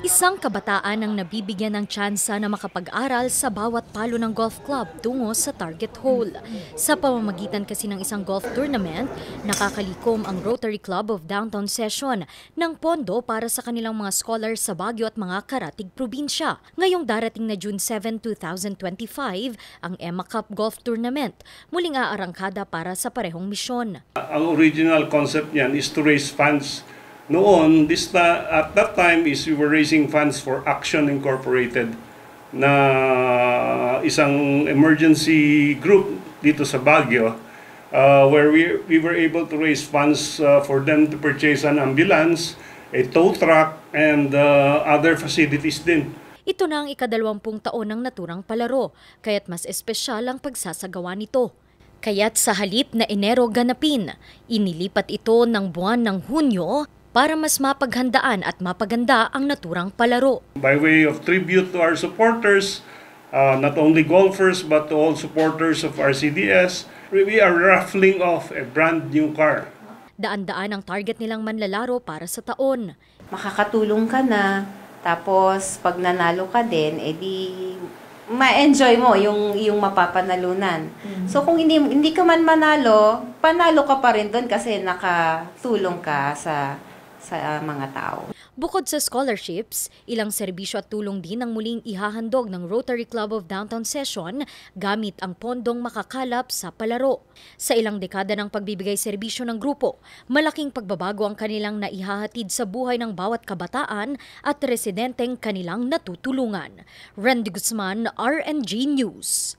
Isang kabataan ang nabibigyan ng tsansa na makapag-aral sa bawat palo ng golf club tungo sa target hole. Sa pamamagitan kasi ng isang golf tournament, nakakalikom ang Rotary Club of Downtown Session ng pondo para sa kanilang mga scholars sa Baguio at mga karatig probinsya. Ngayong darating na June 7, 2025, ang Emma Cup Golf Tournament muling aarangkada para sa parehong misyon. Ang original concept niyan is to raise funds. Noon, at that time we were raising funds for Action Incorporated na isang emergency group dito sa Baguio where we were able to raise funds for them to purchase an ambulance, a tow truck, and other facilities din. Ito na ang ika-20 taon ng naturang palaro, kaya't mas espesyal ang pagsasagawa nito. Kaya't sa halip na Enero ganapin, inilipat ito ng buwan ng Hunyo para mas mapaghandaan at mapaganda ang naturang palaro. By way of tribute to our supporters, not only golfers but to all supporters of RCDS, we are raffling off a brand new car. Daan-daan ang target nilang manlalaro para sa taon. Makakatulong ka na, tapos pag nanalo ka din, edi ma-enjoy mo yung mapapanalunan. So kung hindi ka man manalo, panalo ka pa rin doon kasi nakatulong ka sa mga tao. Bukod sa scholarships, ilang serbisyo at tulong din ang muling ihahandog ng Rotary Club of Downtown Session gamit ang pondong makakalap sa palaro. Sa ilang dekada ng pagbibigay serbisyo ng grupo, malaking pagbabago ang kanilang naihahatid sa buhay ng bawat kabataan at residenteng kanilang natutulungan. Randy Guzman, RNG News.